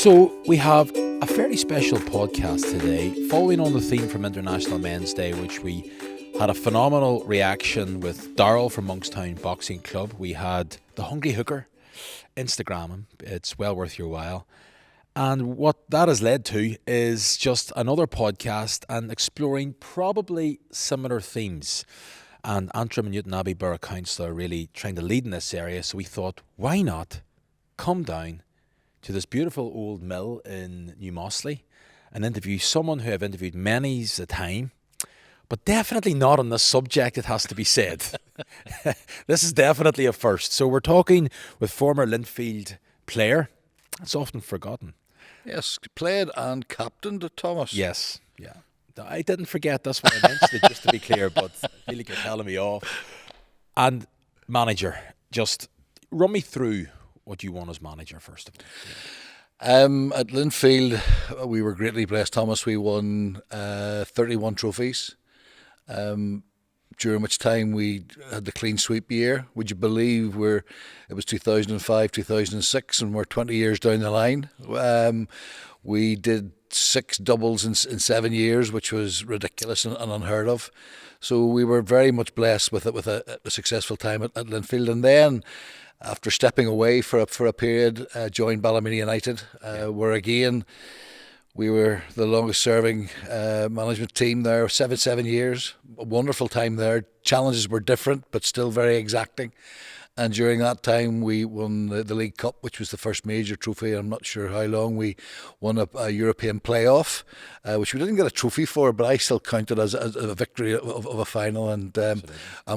So we have a fairly special podcast today, following on the theme from International Men's Day, which we had a phenomenal reaction with Darryl from Monkstown Boxing Club. We had the Hungry Hooker, Instagram him. It's well worth your while. And what that has led to is just another podcast and exploring probably similar themes. And Antrim and Newtownabbey Borough Council are really trying to lead in this area. So we thought, why not come down to this beautiful old mill in New Mossley and interview someone who I've interviewed many's a time, but definitely not on this subject, it has to be said. This is definitely a first. So we're talking with former Linfield player. It's often forgotten. Yes, played and captained, Thomas. Yes, yeah. I didn't forget, that's what I mentioned it, just to be clear, but I feel like you're telling me off. And manager, just run me through what you won as manager, first of all. At Linfield, we were greatly blessed, Thomas. We won 31 trophies, during which time we had the clean sweep year. Would you believe it was 2005, 2006, and we're 20 years down the line. We did 6 doubles in 7 years, which was ridiculous and unheard of. So we were very much blessed with a successful time at Linfield. And then, after stepping away for a period, joined Ballymena United, where again we were the longest serving management team there, 7 years. A wonderful time there. Challenges were different, but still very exacting. And during that time, we won the League Cup, which was the first major trophy. I'm not sure how long. We won a European playoff, which we didn't get a trophy for, but I still count it as a victory of a final. And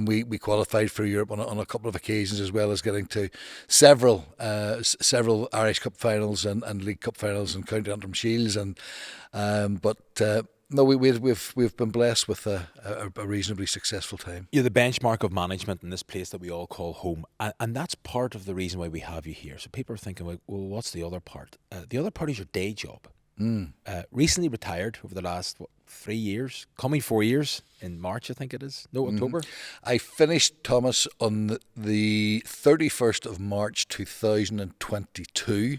we qualified for Europe on a couple of occasions, as well as getting to several Irish Cup finals and League Cup finals and County Antrim Shields. No, we've been blessed with a reasonably successful time. You're the benchmark of management in this place that we all call home, and that's part of the reason why we have you here. So people are thinking, well, what's the other part? The other part is your day job. Recently retired over the last 3 years, coming 4 years in March, I think it is. No, October. I finished, Thomas, on the 31st of March 2022.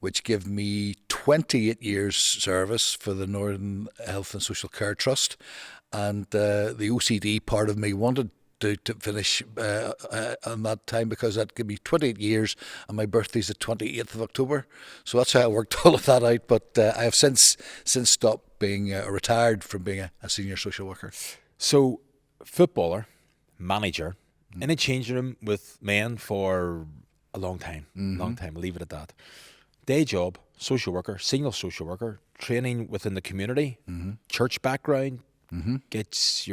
Which gave me 28 years service for the Northern Health and Social Care Trust. And the OCD part of me wanted to finish on that time, because that gave me 28 years and my birthday's the 28th of October. So that's how I worked all of that out. But I have since stopped being retired from being a senior social worker. So, footballer, manager, in a changing room with men for a long time. Long time, I'll leave it at that. Day job, social worker, single social worker, training within the community, church background, gets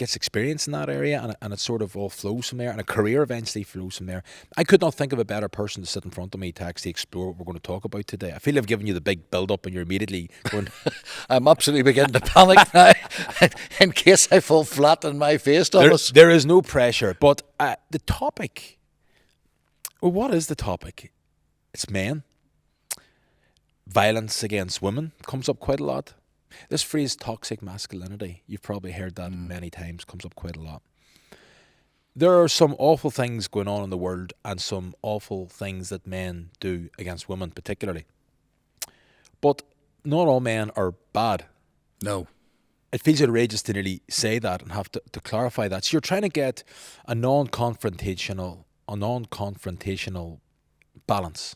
experience in that area, and it sort of all flows from there, and a career eventually flows from there. I could not think of a better person to sit in front of me to actually explore what we're going to talk about today. I feel I've given you the big build-up and you're immediately going... I'm absolutely beginning to panic now, in case I fall flat on my face, Thomas. There is no pressure, but the topic... Well, what is the topic? It's men. Violence against women comes up quite a lot. This phrase, toxic masculinity, you've probably heard that many times, comes up quite a lot. There are some awful things going on in the world, and some awful things that men do against women particularly. But not all men are bad. No. It feels outrageous to nearly say that and have to clarify that. So you're trying to get a non-confrontational balance.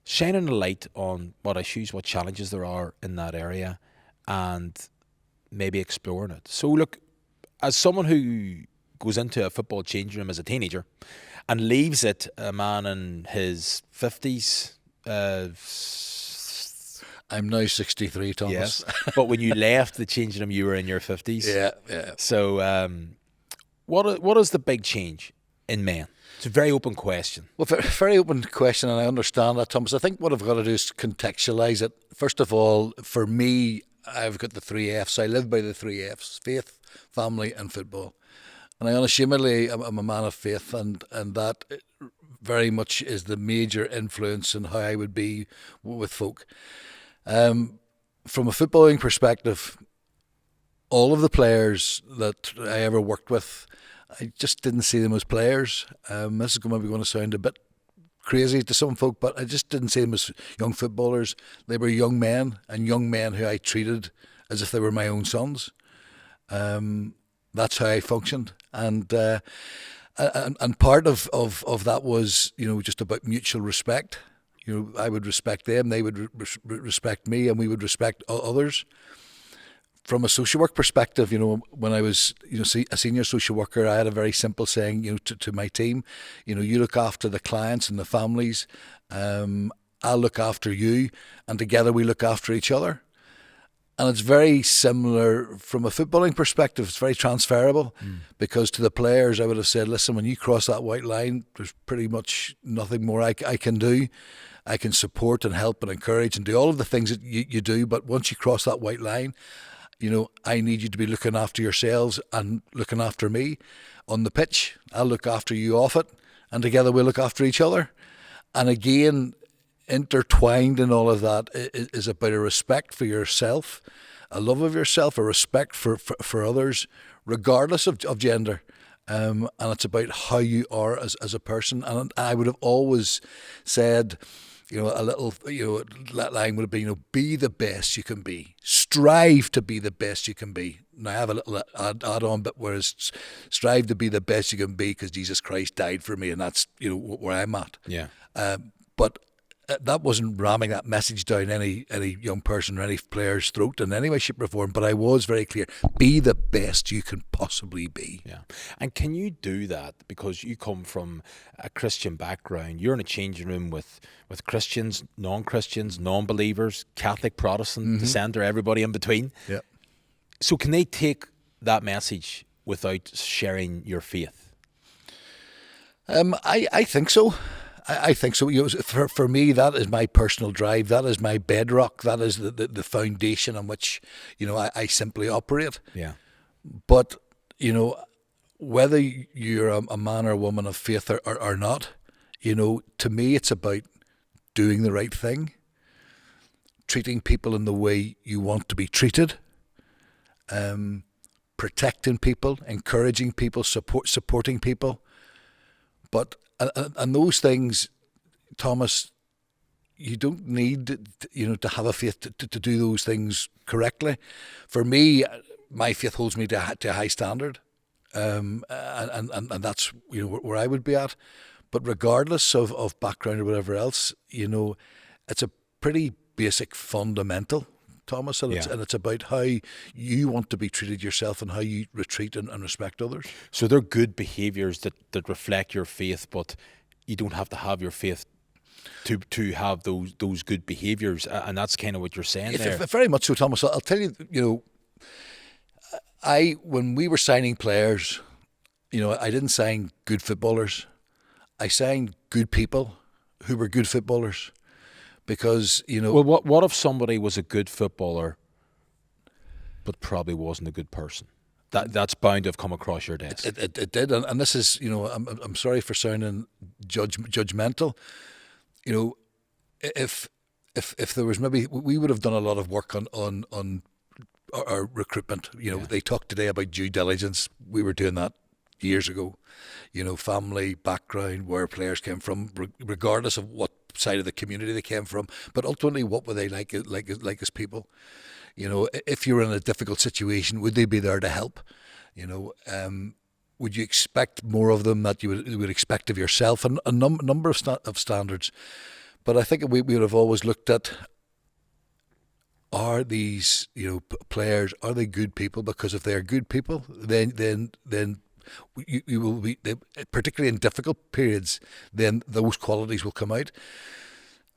Shining a light on what issues, what challenges there are in that area, and maybe exploring it. So look, as someone who goes into a football changing room as a teenager and leaves it a man in his 50s... I'm now 63, Thomas. Yes, but when you left the changing room, you were in your 50s. Yeah. So what is the big change in men? It's a very open question. Well, very open question, and I understand that, Thomas. I think what I've got to do is contextualise it. First of all, for me, I've got the 3 Fs. I live by the 3 Fs: faith, family and football. And I unashamedly am a man of faith, and that very much is the major influence in how I would be with folk. From a footballing perspective, all of the players that I ever worked with, I just didn't see them as players. This is maybe going to sound a bit crazy to some folk, but I just didn't see them as young footballers. They were young men, and young men who I treated as if they were my own sons. That's how I functioned, and part of that was, just about mutual respect. I would respect them, they would respect me, and we would respect others. From a social work perspective, when I was, a senior social worker, I had a very simple saying, to my team, you look after the clients and the families, I'll look after you, and together we look after each other. And it's very similar from a footballing perspective. It's very transferable, because to the players, I would have said, listen, when you cross that white line, there's pretty much nothing more I can do. I can support and help and encourage and do all of the things that you do, but once you cross that white line, I need you to be looking after yourselves and looking after me on the pitch. I'll look after you off it, and together we'll look after each other. And again, intertwined in all of that is about a respect for yourself, a love of yourself, a respect for others, regardless of gender. And it's about how you are as a person. And I would have always said, a little, line would have been, be the best you can be. Strive to be the best you can be. Now, I have a little add-on bit where it's strive to be the best you can be because Jesus Christ died for me, and that's, where I'm at. Yeah. But that wasn't ramming that message down any young person or any player's throat in any way, shape or form, but I was very clear, be the best you can possibly be. Yeah. And can you do that because you come from a Christian background? You're in a changing room with Christians, non-Christians, non-believers, Catholic, Protestant, dissenter, everybody in between. Yeah. So can they take that message without sharing your faith? I think so. I think so. For me, that is my personal drive. That is my bedrock. That is the foundation on which, I simply operate. Yeah. But, whether you're a man or a woman of faith or not, to me, it's about doing the right thing, treating people in the way you want to be treated, protecting people, encouraging people, supporting people. But and those things, Thomas, you don't need to have a faith to do those things correctly. For me, my faith holds me to a high standard, and that's where I would be at. But regardless of background or whatever else, it's a pretty basic fundamental, Thomas, and it's about how you want to be treated yourself and how you treat and respect others. So they're good behaviours that reflect your faith, but you don't have to have your faith to have those good behaviours, and that's kind of what you're saying there. Very much so, Thomas. I'll tell you, when we were signing players, I didn't sign good footballers. I signed good people who were good footballers. Because, Well, what if somebody was a good footballer but probably wasn't a good person? That's bound to have come across your desk. It did, and this is, I'm sorry for sounding judgmental. If there was maybe, we would have done a lot of work on our recruitment. They talked today about due diligence. We were doing that years ago. Family, background, where players came from, regardless of what side of the community they came from, but ultimately what were they like as people? If you're in a difficult situation, would they be there to help? Would you expect more of them that you would expect of yourself? And a number of standards. But I think we would have always looked at, are these players, are they good people? Because if they are good people, then you will be, particularly in difficult periods, then those qualities will come out.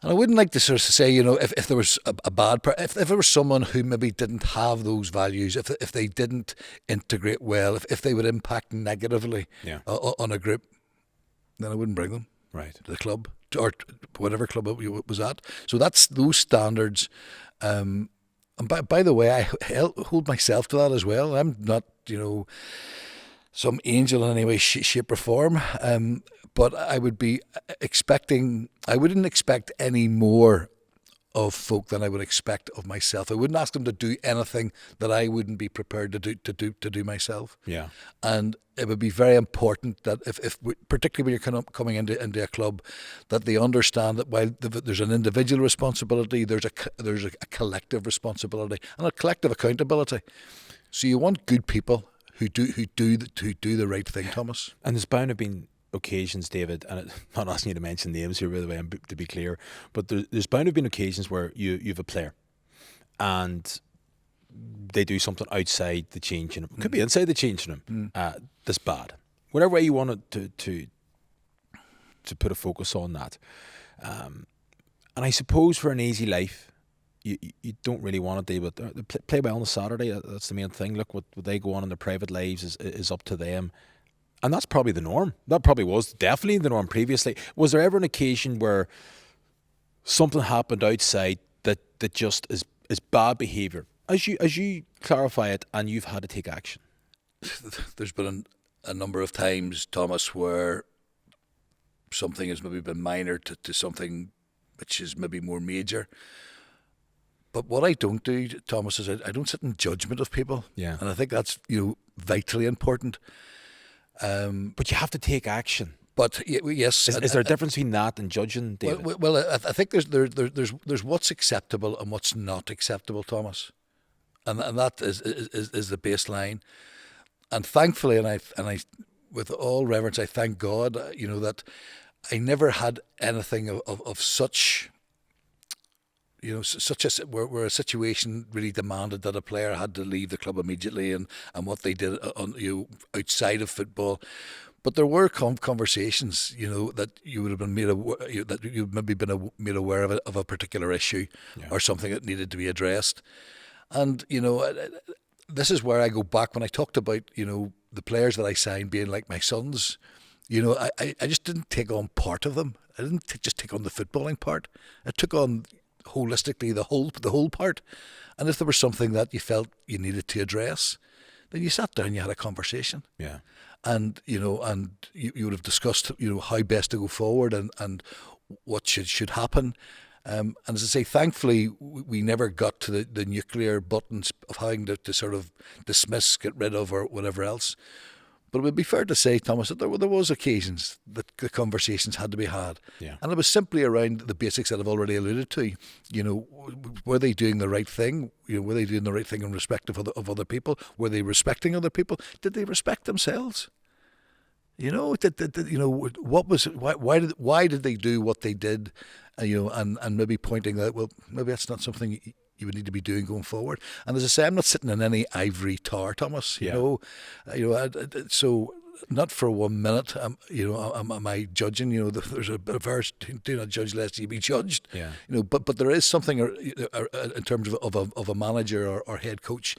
And I wouldn't like to sort of say, if there was a bad, if there was someone who maybe didn't have those values, if they didn't integrate well, if they would impact negatively on a group, then I wouldn't bring them to the club or whatever club it was at. So that's those standards. And by the way, I hold myself to that as well. I'm not, some angel in any way, shape or form. But I would be expecting, I wouldn't expect any more of folk than I would expect of myself. I wouldn't ask them to do anything that I wouldn't be prepared to do myself. Yeah. And it would be very important that if particularly when you're coming into a club, that they understand that while there's an individual responsibility, there's a collective responsibility and a collective accountability. So you want good people who do the right thing, Thomas. And there's bound to have been occasions, David, and I'm not asking you to mention names here, by the way, to be clear, but there's bound to have been occasions where you have a player and they do something outside the changing room. It could be inside the changing room. That's bad. Whatever way you want it to put a focus on that. And I suppose for an easy life, you don't really want to deal with they play well on a Saturday. That's the main thing. Look, what they go on in their private lives is up to them. And that's probably the norm. That probably was definitely the norm previously. Was there ever an occasion where something happened outside that just is bad behaviour? As you clarify it, and you've had to take action. There's been a number of times, Thomas, where something has maybe been minor to something which is maybe more major. But what I don't do, Thomas, is I don't sit in judgment of people. Yeah. And I think that's vitally important. But you have to take action. But yes, is there a difference between that and judging, David? Well, I think there's what's acceptable and what's not acceptable, Thomas, and that is the baseline. And thankfully, and I, with all reverence, I thank God, that I never had anything of such. Such where a situation really demanded that a player had to leave the club immediately, and what they did outside of football. But there were conversations, that you would have been made aware, that you've maybe been made aware of a particular issue, or something that needed to be addressed. And this is where I go back when I talked about the players that I signed being like my sons. I just didn't take on part of them. I didn't just take on the footballing part. I took on holistically the whole part. And if there was something that you felt you needed to address, then you sat down, you had a conversation. Yeah. And you would have discussed how best to go forward and what should happen. And as I say, thankfully we never got to the nuclear buttons of having to sort of dismiss, get rid of, or whatever else. But it would be fair to say, Thomas, that there was occasions that the conversations had to be had. Yeah. And it was simply around the basics that I've already alluded to. Were they doing the right thing? Were they doing the right thing in respect of other people? Were they respecting other people? Did they respect themselves? Why did they do what they did? And maybe pointing out, well, maybe that's not something you would need to be doing going forward. And as I say, I'm not sitting in any ivory tower, Thomas. So not for 1 minute. Am I judging? There's a verse: "Do not judge, lest ye be judged." Yeah. But there is something in terms of a manager or head coach,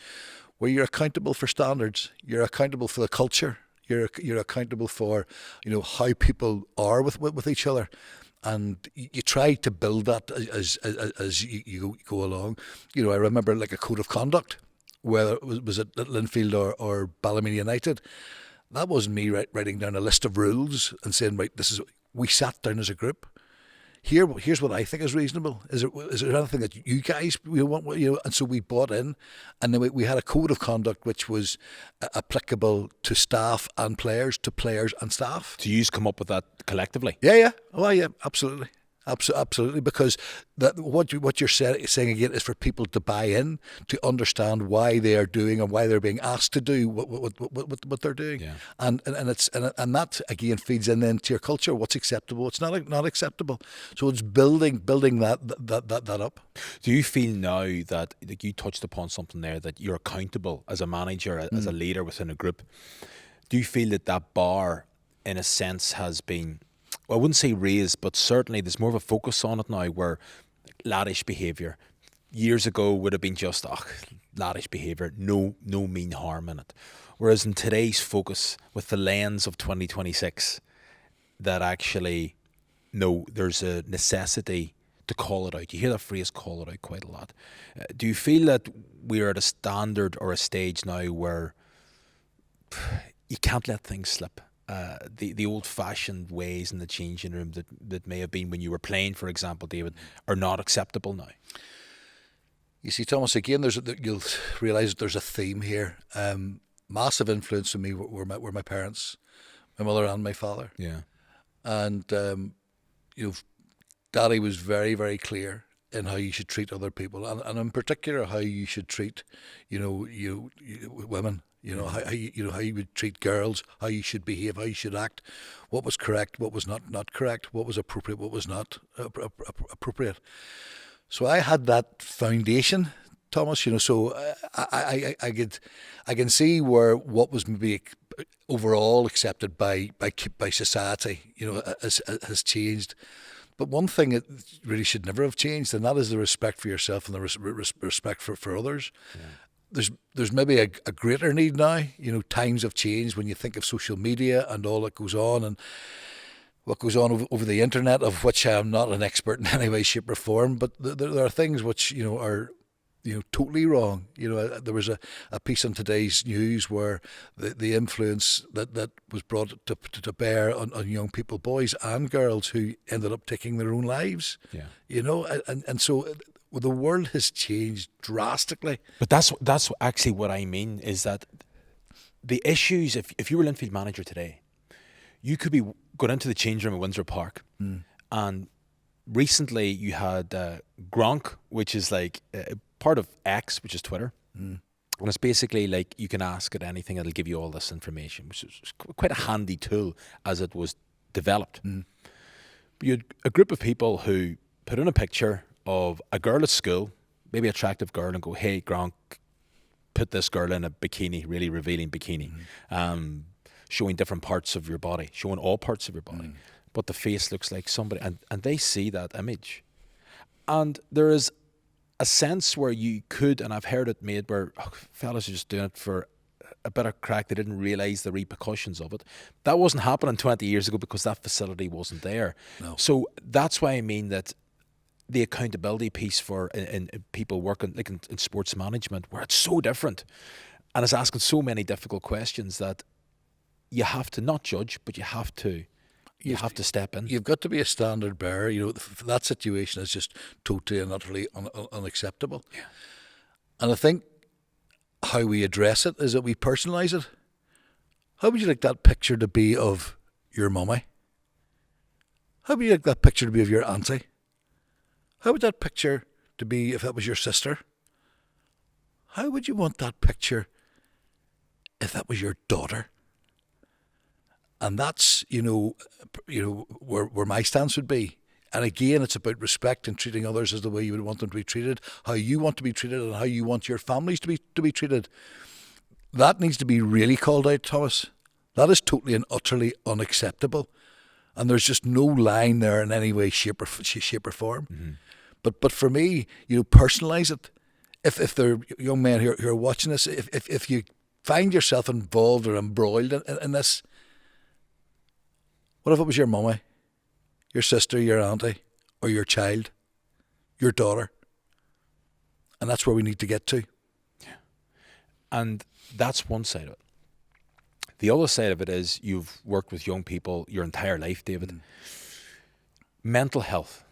where you're accountable for standards. You're accountable for the culture. You're accountable for how people are with each other. And you try to build that as you go along. I remember like a code of conduct, whether it was at Linfield or Ballymena United. That wasn't me writing down a list of rules and saying, right, we sat down as a group. Here's what I think is reasonable. Is there anything that you guys want? And so we bought in, and then we had a code of conduct which was applicable to staff and players, to players and staff. So you come up with that collectively? Yeah. Oh, yeah, absolutely. Absolutely, because what you're saying again is for people to buy in, to understand why they are doing and why they're being asked to do what they're doing, and that again feeds in then to your culture. What's acceptable? What's not acceptable? So it's building that up. Do you feel now that, like you touched upon something there, that you're accountable as a manager, as a leader within a group? Do you feel that bar, in a sense, has been, well, I wouldn't say raised, but certainly there's more of a focus on it now, where laddish behaviour years ago would have been just laddish behaviour, no mean harm in it. Whereas in today's focus, with the lens of 2026, that actually, no, there's a necessity to call it out. You hear that phrase, call it out, quite a lot. Do you feel that we're at a standard or a stage now where you can't let things slip? the old-fashioned ways in the changing room that may have been when you were playing, for example, David, are not acceptable now? You see, Thomas, again, you'll realise that there's a theme here. Massive influence on me were my parents, my mother and my father. Yeah. And, Daddy was very, very clear in how you should treat other people, and in particular how you should treat, women. How you would treat girls, how you should behave, how you should act, what was correct, what was not correct, what was appropriate, what was not appropriate. So I had that foundation, Thomas. So I can see where what was maybe overall accepted by society, has changed. But one thing that really should never have changed, and that is the respect for yourself and the respect for others. Yeah. There's maybe a greater need now. Times have changed when you think of social media and all that goes on, and what goes on over the internet, of which I am not an expert in any way, shape or form. But there are things which are totally wrong. There was a piece on today's news where the influence that was brought to bear on young people, boys and girls, who ended up taking their own lives. Yeah. And so the world has changed drastically. But that's actually what I mean, is that the issues, if you were Linfield manager today, you could be going into the change room at Windsor Park, and recently you had Gronk, which is like part of X, which is Twitter. And it's basically like you can ask it anything, it'll give you all this information, which is quite a handy tool as it was developed. But you had a group of people who put in a picture of a girl at school, maybe an attractive girl, and go, hey, Gronk, put this girl in a bikini, really revealing bikini, showing different parts of your body, showing all parts of your body. But the face looks like somebody, and they see that image. And there is a sense where you could, and I've heard it made, where fellas are just doing it for a bit of crack. They didn't realise the repercussions of it. That wasn't happening 20 years ago because that facility wasn't there. No. So that's why I mean that the accountability piece for in people working like in sports management, where it's so different and it's asking so many difficult questions, that you have to not judge, but you have to step in. You've got to be a standard bearer. That situation is just totally and utterly unacceptable. Yeah. And I think how we address it is that we personalise it. How would you like that picture to be of your mummy? How would you like that picture to be of your auntie? How would that picture to be if that was your sister? How would you want that picture if that was your daughter? And that's, where my stance would be. And again, it's about respect and treating others as the way you would want them to be treated, how you want to be treated, and how you want your families to be treated. That needs to be really called out, Thomas. That is totally and utterly unacceptable. And there's just no line there in any way, shape or form. Mm-hmm. But for me, personalise it. If there are young men who are watching this, if you find yourself involved or embroiled in this, what if it was your mummy, your sister, your auntie, or your child, your daughter? And that's where we need to get to. Yeah. And that's one side of it. The other side of it is you've worked with young people your entire life, David. Mental health.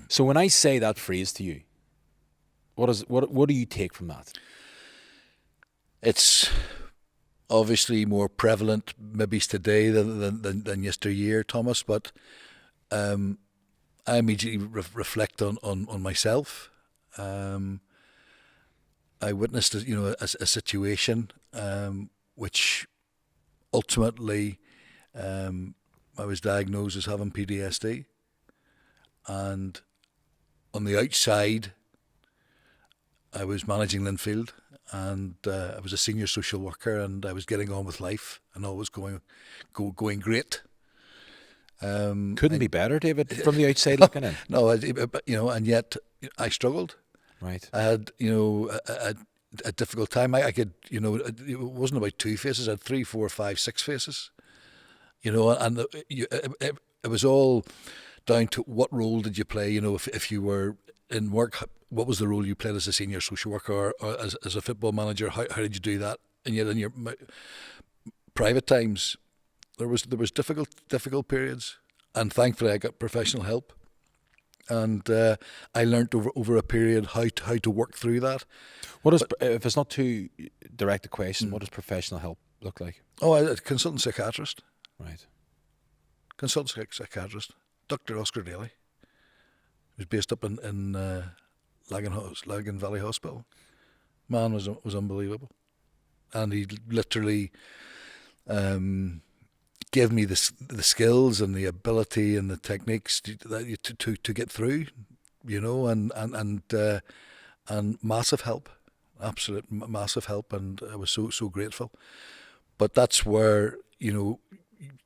So when I say that phrase to you, what do you take from that? It's obviously more prevalent maybe today than yesteryear, Thomas, but I immediately reflect on myself. I witnessed a situation which ultimately I was diagnosed as having PTSD, and on the outside I was managing Linfield, and I was a senior social worker, and I was getting on with life, and all was going great. Couldn't be better, David, from the outside looking in. No, and yet I struggled. Right. I had, a difficult time. I could, it wasn't about two faces. I had 3, 4, 5, 6 faces. And it was all down to what role did you play. If you were in work, what was the role you played as a senior social worker or as a football manager? How did you do that? And yet in your private times, There was difficult periods, and thankfully I got professional help, and I learnt over a period how to work through that. What does, if it's not too direct a question, what does professional help look like? Oh, a consultant psychiatrist. Right. Consultant psychiatrist, Dr. Oscar Daly, who's based up in Lagan Valley Hospital. Man was unbelievable, and he literally gave me the skills and the ability and the techniques to get through, you know, and massive help, absolute massive help, and I was so grateful. But that's where, you know,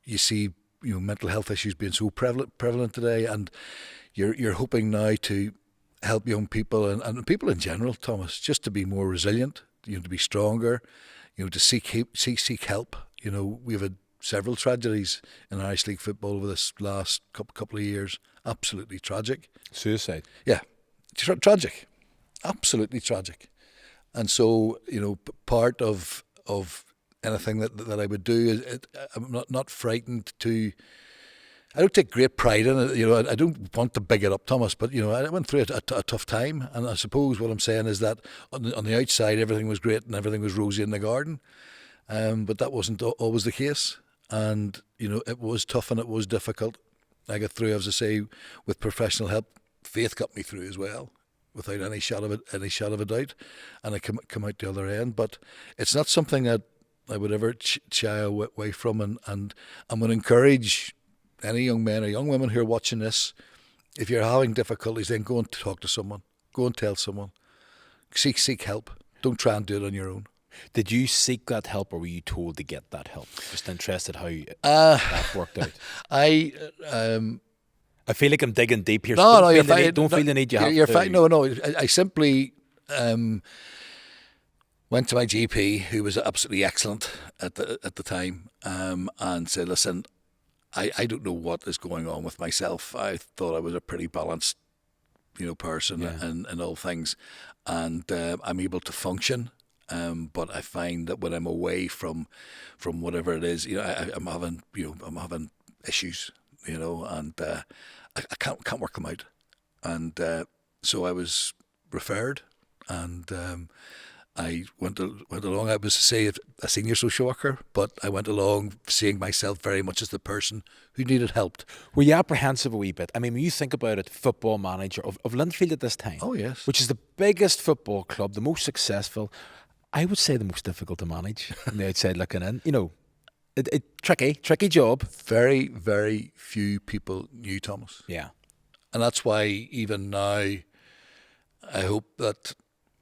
you see, you know, mental health issues being so prevalent today, and you're hoping now to help young people and people in general, Thomas, just to be more resilient, you know, to be stronger, you know, to seek help. You know, we've had several tragedies in Irish League football over this last couple of years. Absolutely tragic. Suicide. Yeah, tragic, absolutely tragic. And so, you know, part of anything that I would do is I'm not frightened to. I don't take great pride in it. You know, I don't want to big it up, Thomas. But you know, I went through a tough time, and I suppose what I'm saying is that on the outside everything was great and everything was rosy in the garden, but that wasn't always the case. And you know, it was tough and it was difficult. I got through, as I say, with professional help. Faith got me through as well, without any shadow of a doubt, and I come out the other end. But it's not something that I would ever shy away from, and I'm going to encourage any young men or young women who are watching this, if you're having difficulties, then go and talk to someone. Go and tell someone. Seek help. Don't try and do it on your own. Did you seek that help, or were you told to get that help? Just interested how that worked out. I feel like I'm digging deep here. No, So you're fine. fine. Don't feel the need. You're fine. No. I simply went to my GP, who was absolutely excellent at the time, and said, "Listen, I don't know what is going on with myself. I thought I was a pretty balanced, you know, person in all things, and I'm able to function. But I find that when I'm away from whatever it is, you know, I'm having issues, you know, and I can't work them out. And so I was referred, and I went along. I was to say a senior social worker, but I went along seeing myself very much as the person who needed help. Were you apprehensive a wee bit? I mean, when you think about it, football manager of Linfield at this time. Oh yes, which is the biggest football club, the most successful. I would say the most difficult to manage from the outside looking in. You know, tricky job. Very, very few people knew Thomas. Yeah, and that's why even now, I hope that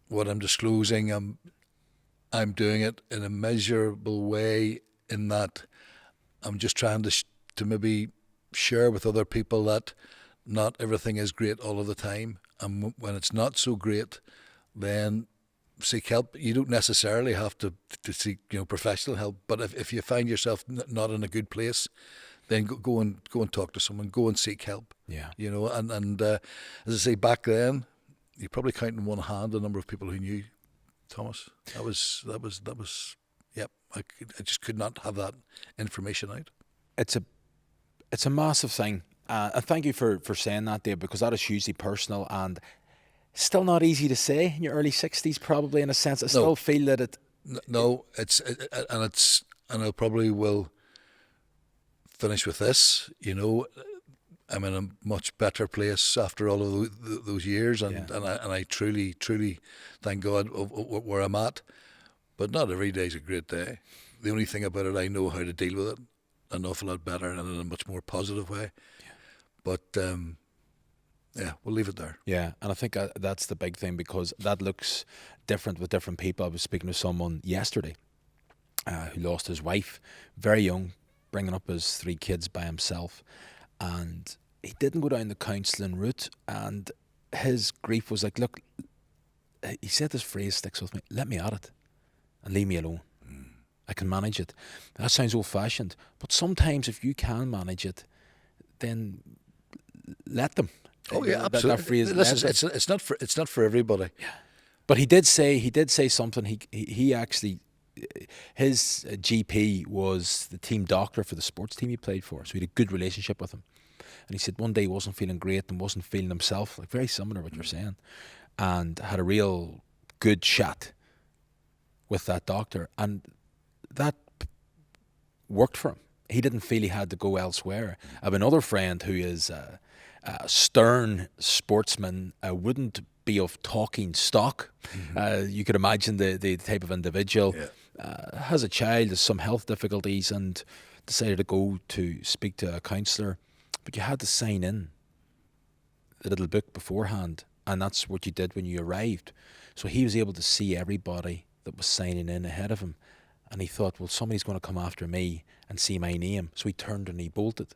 what I'm disclosing, I'm doing it in a measurable way, in that I'm just trying to maybe share with other people that not everything is great all of the time, and when it's not so great, then seek help. You don't necessarily have to seek, you know, professional help, but if you find yourself not in a good place, then go and talk to someone. Go and seek help. Yeah, you know, and as I say, back then, you probably count in one hand the number of people who knew Thomas. That was. Yep, I just could not have that information out. It's a massive thing, and thank you for saying that, Dave, because that is hugely personal and still not easy to say in your early 60s, probably, in a sense. I still feel that it. No, and I probably will finish with this. You know, I'm in a much better place after all of those years, and I truly thank God of where I'm at. But not every day is a great day. The only thing about it, I know how to deal with it an awful lot better and in a much more positive way. Yeah. But we'll leave it there. Yeah, and I think that's the big thing, because that looks different with different people. I was speaking to someone yesterday who lost his wife very young, bringing up his 3 kids by himself, and he didn't go down the counselling route, and his grief was like, look, he said this phrase sticks with me: let me at it and leave me alone. I can manage it. That sounds old-fashioned, but sometimes if you can manage it, then let them. Oh yeah, absolutely. That phrase, listen, it's not for everybody. Yeah. But he did say something. He actually his GP was the team doctor for the sports team he played for, so he had a good relationship with him. And he said one day he wasn't feeling great and wasn't feeling himself, like very similar to what you're saying, and had a real good chat with that doctor, and that worked for him. He didn't feel he had to go elsewhere. I have another friend who is a stern sportsman, wouldn't be of talking stock. You could imagine the type of individual. Has a child, has some health difficulties, and decided to go to speak to a counsellor. But you had to sign in the little book beforehand, and that's what you did when you arrived. So he was able to see everybody that was signing in ahead of him, and he thought, well, somebody's going to come after me and see my name. So he turned and he bolted.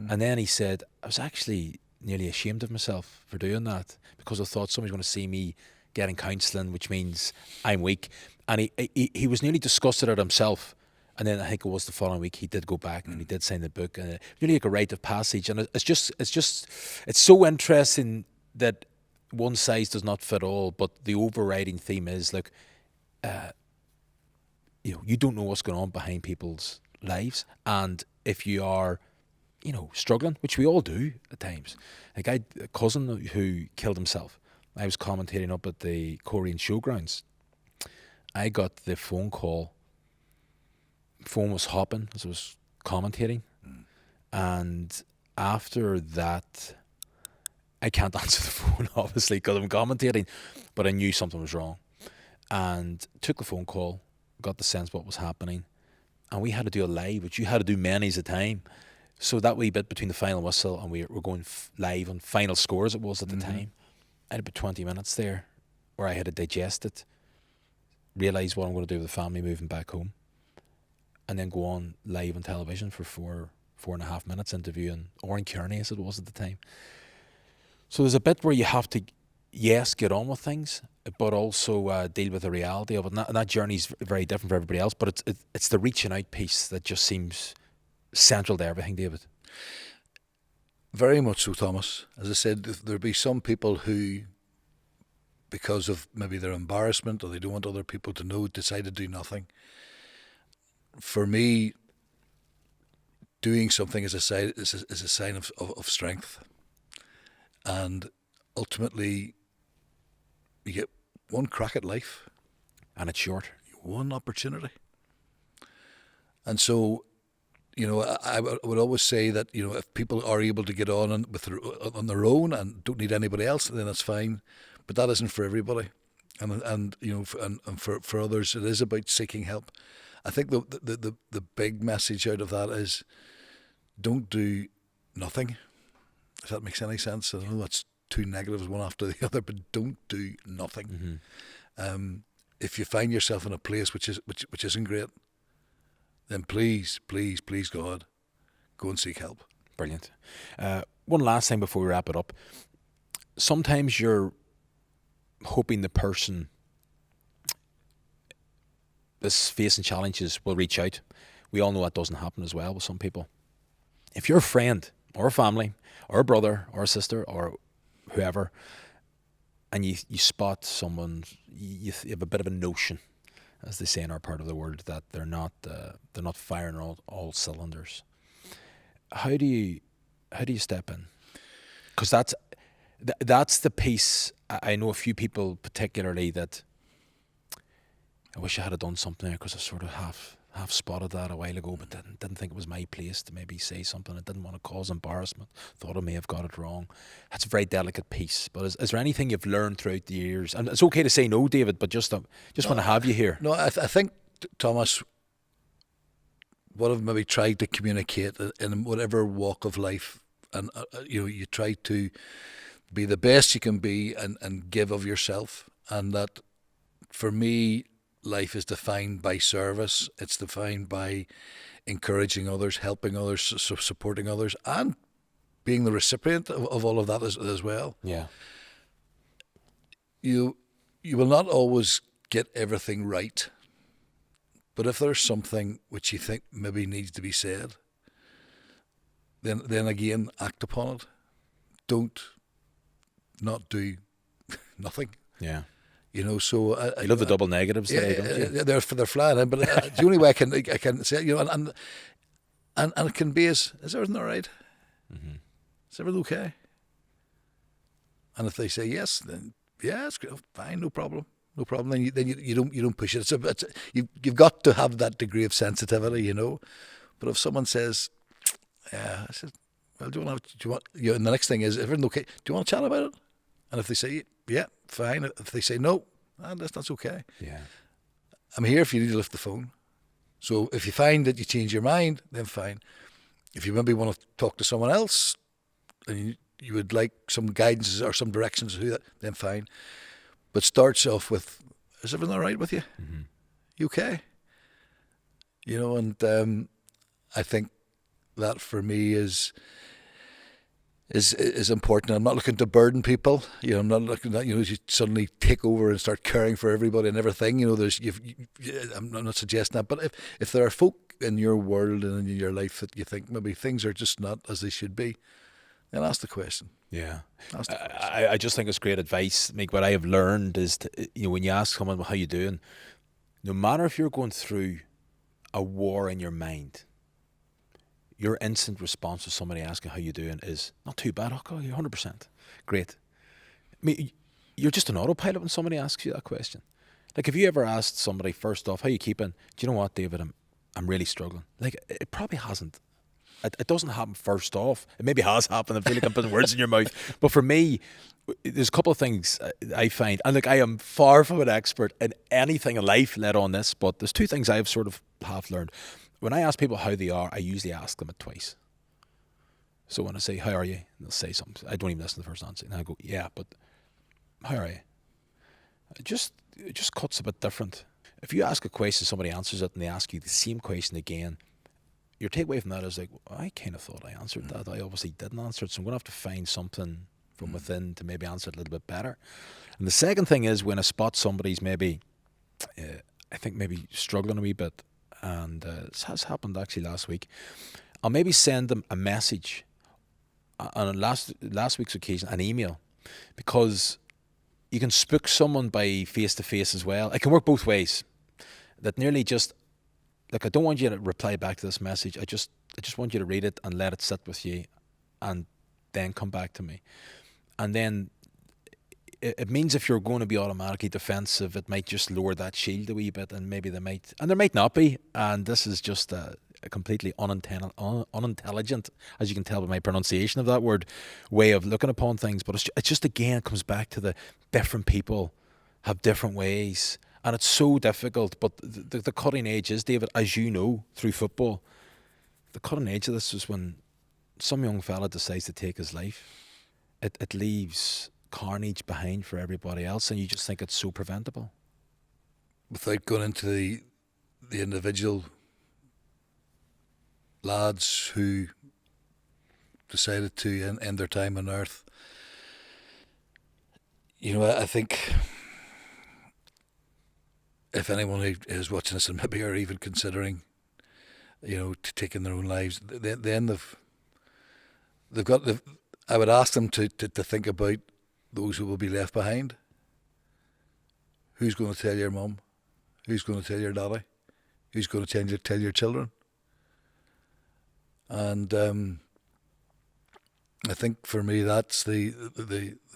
And then he said, I was actually nearly ashamed of myself for doing that, because I thought somebody's going to see me getting counselling, which means I'm weak. And he was nearly disgusted at himself. And then I think it was the following week he did go back and he did sign the book, and really like a rite of passage. And it's so interesting that one size does not fit all, but the overriding theme is, look, you don't know what's going on behind people's lives, and if you are, struggling, which we all do at times. Like I had a cousin who killed himself. I was commentating up at the Korean Showgrounds. I got the phone call. Phone was hopping as I was commentating, and after that, I can't answer the phone obviously because I'm commentating, but I knew something was wrong, and took the phone call, got the sense what was happening, and we had to do a live, which you had to do many at a time. So that wee bit between the final whistle and we were going live on final scores, it was at the time. I had about 20 minutes there where I had to digest it, realise what I'm going to do with the family moving back home, and then go on live on television for 4.5 minutes interviewing Oran Kearney, as it was at the time. So there's a bit where you have to, yes, get on with things, but also deal with the reality of it. And that journey's very different for everybody else, but it's the reaching out piece that just seems central to everything, David. Very much so, Thomas. As I said, there'll be some people who, because of maybe their embarrassment or they don't want other people to know, decide to do nothing. For me, doing something is a sign of strength. And ultimately, you get one crack at life. And it's short. One opportunity. And so, I would always say that, if people are able to get on their own and don't need anybody else, then that's fine. But that isn't for everybody. And for others, it is about seeking help. I think the big message out of that is don't do nothing, if that makes any sense. I know that's two negatives, one after the other, but don't do nothing. If you find yourself in a place which isn't great, then please God, go and seek help. Brilliant. One last thing before we wrap it up. Sometimes you're hoping the person that's facing challenges will reach out. We all know that doesn't happen as well with some people. If you're a friend or a family or a brother or a sister or whoever, and you spot someone, you have a bit of a notion, as they say in our part of the world, that they're not firing all cylinders. How do you step in? Because that's the piece. I know a few people particularly that I wish I had done something there, because I sort of half spotted that a while ago, but didn't think it was my place to maybe say something. I didn't want to cause embarrassment. Thought I may have got it wrong. That's a very delicate piece. But is there anything you've learned throughout the years? And it's okay to say no, David, but just want to have you here. No, I think, Thomas, what I've maybe tried to communicate in whatever walk of life, and you try to be the best you can be and give of yourself, and that for me, life is defined by service. It's defined by encouraging others, helping others, supporting others, and being the recipient of all of that as well. Yeah. You will not always get everything right, but if there's something which you think maybe needs to be said, then again, act upon it. Don't not do nothing. Yeah. So You love the double negatives today, don't you? they're flying in, but the only way I can say it, and it can be is everything all right? Mm-hmm. Is everything okay? And if they say yes, then yeah, it's great, fine, no problem. No problem. Then you don't push it. You've got to have that degree of sensitivity, But if someone says, "Yeah," I said, "Well, do you want?" And the next thing is, everything okay? Do you want to chat about it? And if they say, "Yeah, fine," if they say no, that's okay. Yeah. I'm here if you need to lift the phone. So if you find that you change your mind, then fine. If you maybe want to talk to someone else, and you would like some guidance or some directions to do that, then fine. But starts off with, "Is everything all right with you? Mm-hmm. You okay?" And I think that for me is important. I'm not looking to burden people. I'm not looking at you suddenly take over and start caring for everybody and everything. I'm not suggesting that. But if there are folk in your world and in your life that you think maybe things are just not as they should be, then ask the question. Yeah, Ask the question. I just think it's great advice. What I have learned is, when you ask someone how you doing, no matter if you're going through a war in your mind, your instant response to somebody asking how you doing is not too bad. Oh, you're 100%. Great. You're just an autopilot when somebody asks you that question. Like, have you ever asked somebody, first off, how you keeping? Do you know what, David? I'm really struggling. Like, it probably hasn't. It doesn't happen first off. It maybe has happened. I feel like I'm putting words in your mouth. But for me, there's a couple of things I find, and I am far from an expert in anything in life, let on this, but there's two things I've sort of half learned. When I ask people how they are, I usually ask them it twice. So when I say, "How are you?" they'll say something. I don't even listen to the first answer. And I go, "Yeah, but how are you?" It just cuts a bit different. If you ask a question, somebody answers it, and they ask you the same question again, your takeaway from that is like, well, I kind of thought I answered that. I obviously didn't answer it, so I'm going to have to find something from within to maybe answer it a little bit better. And the second thing is when I spot somebody's maybe, I think maybe struggling a wee bit, and this has happened actually last week, I'll maybe send them a message, on last week's occasion, an email, because you can spook someone by face-to-face as well. It can work both ways. That nearly just, like, I don't want you to reply back to this message. I just want you to read it and let it sit with you, and then come back to me. And then it means if you're going to be automatically defensive, it might just lower that shield a wee bit, and maybe there might not be. And this is just a completely unintelligent, as you can tell by my pronunciation of that word, way of looking upon things. But it's just again comes back to the different people have different ways. And it's so difficult, but the cutting edge is, David, as you know, through football, the cutting edge of this is when some young fella decides to take his life. It leaves carnage behind for everybody else, and you just think it's so preventable. Without going into the individual lads who decided to end their time on earth, I think if anyone who is watching this and maybe are even considering, taking their own lives, then they've got. I would ask them to think about those who will be left behind. Who's going to tell your mum? Who's going to tell your daddy? Who's going to tell your children? And I think for me that's the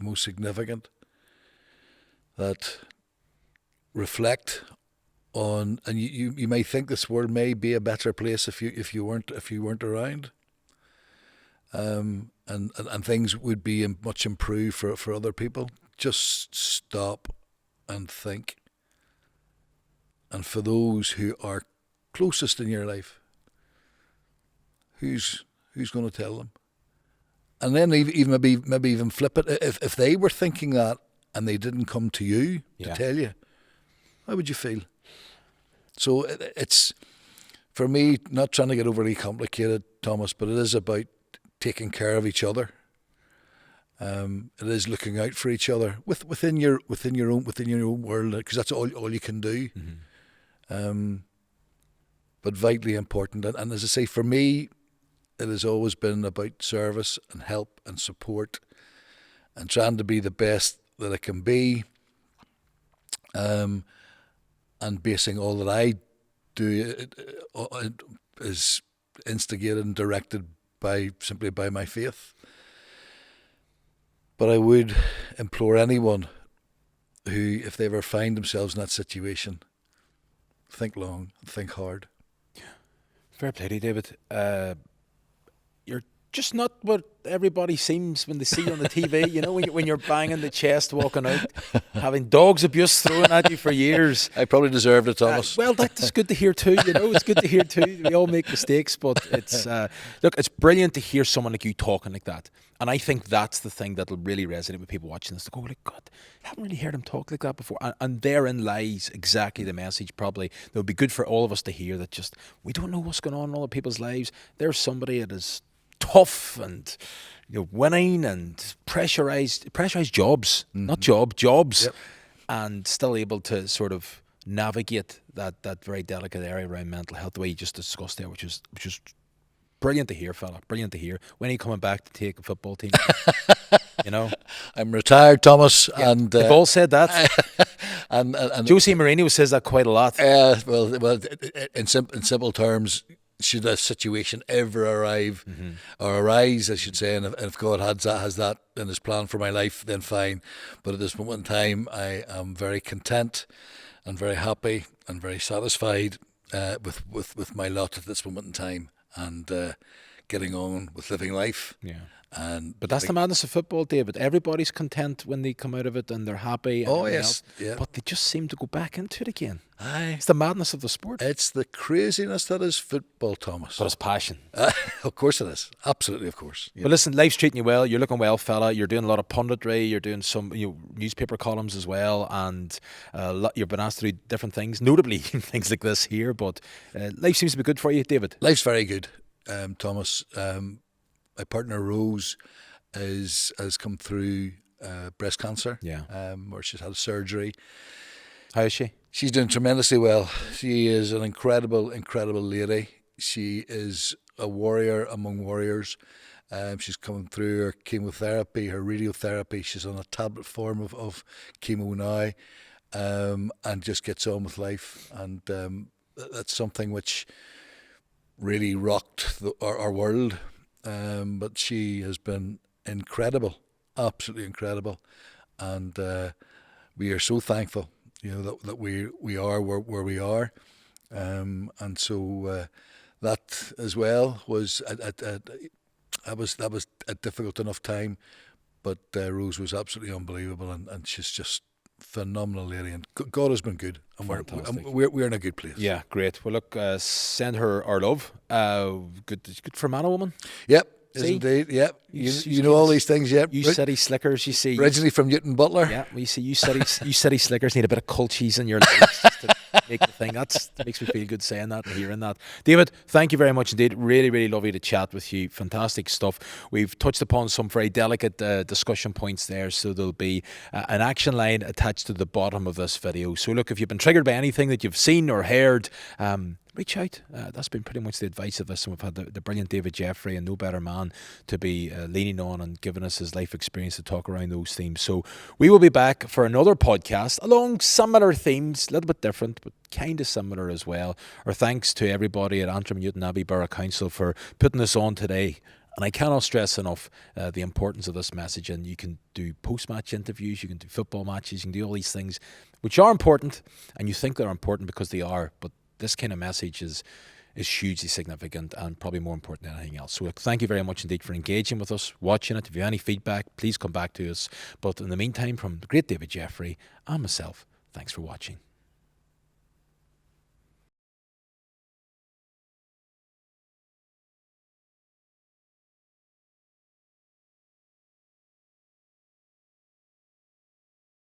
most significant. That reflect on, and you may think this world may be a better place if you weren't around, and things would be much improved for other people. Just stop and think. And for those who are closest in your life, who's going to tell them? And then even maybe even flip it. If they were thinking that and they didn't come to you to tell you, how would you feel? So it's, for me, not trying to get overly complicated, Thomas, but it is about taking care of each other. It is looking out for each other within your own world, because that's all you can do. Mm-hmm. But vitally important, and as I say, for me, it has always been about service and help and support, and trying to be the best that I can be. and basing all that I do is instigated and directed simply by my faith. But I would implore anyone who, if they ever find themselves in that situation, think long, think hard. Fair play to you, David. You're just not what everybody seems when they see you on the TV. You know, when you're banging the chest, walking out, having dogs abuse thrown at you for years. I probably deserved it, Thomas. Well, that's good to hear too. You know, it's good to hear too. We all make mistakes, but it's look, it's brilliant to hear someone like you talking like that. And I think that's the thing that'll really resonate with people watching this. They go, like, God, I haven't really heard him talk like that before. And therein lies exactly the message probably that would be good for all of us to hear, that just, we don't know what's going on in other people's lives. There's somebody that is tough and, you know, winning and pressurized jobs, not jobs, Yep. and still able to sort of navigate that very delicate area around mental health, the way you just discussed there, which is brilliant to hear, fella. Brilliant to hear. When are you coming back to take a football team? You know, I'm retired, Thomas, yeah, and they've all said that. and Jose Mourinho says that quite a lot. well, in simple terms, should a situation ever arrive or arise, I should say, and if God has that in His plan for my life, then fine. But at this moment in time, I am very content and very happy and very satisfied with my lot at this moment in time, and getting on with living life. Yeah. But That's the madness of football, David. Everybody's content when they come out of it and they're happy. And everything else, yeah. but they just seem to go back into it again. Aye. It's the madness of the sport. It's the craziness that is football, Thomas. But it's passion. Of course it is. Absolutely, of course. Yeah. But listen, life's treating you well. You're looking well, fella. You're doing a lot of punditry. You're doing some newspaper columns as well, and you've been asked to do different things, notably things like this here. But life seems to be good for you, David. Life's very good, Thomas. My partner Rose has come through breast cancer. Yeah. Where she's had surgery. How is she? She's doing tremendously well. She is an incredible lady. She is a warrior among warriors. She's coming through her chemotherapy, her radiotherapy. She's on a tablet form of chemo now, and just gets on with life. And that's something which really rocked our world. But she has been incredible, absolutely incredible, and we are so thankful, that we are where we are, and so that as well was that was a difficult enough time, but Rose was absolutely unbelievable, and she's just phenomenal lady, and God has been good, and we're in a good place. Yeah, great. Well, look, send her our love. Good for a man or woman. Yep. See? Indeed, yep. You know all these things, yep. You city slickers, you see. Originally from Newton Butler. Yeah, well, you see, you city slickers need a bit of cold cheese in your lives just to make the thing. That makes me feel good saying that and hearing that. David, thank you very much indeed. Really, really lovely to chat with you. Fantastic stuff. We've touched upon some very delicate discussion points there, so there'll be an action line attached to the bottom of this video. So look, if you've been triggered by anything that you've seen or heard, reach out. That's been pretty much the advice of this, and we've had the brilliant David Jeffrey, and no better man to be leaning on and giving us his life experience to talk around those themes. So we will be back for another podcast along similar themes, a little bit different, but kind of similar as well. Our thanks to everybody at Antrim Newtownabbey Borough Council for putting this on today. And I cannot stress enough the importance of this message. And you can do post-match interviews, you can do football matches, you can do all these things, which are important, and you think they're important because they are, but this kind of message is hugely significant and probably more important than anything else. So thank you very much indeed for engaging with us, watching it. If you have any feedback, please come back to us. But in the meantime, from the great David Jeffrey and myself, thanks for watching.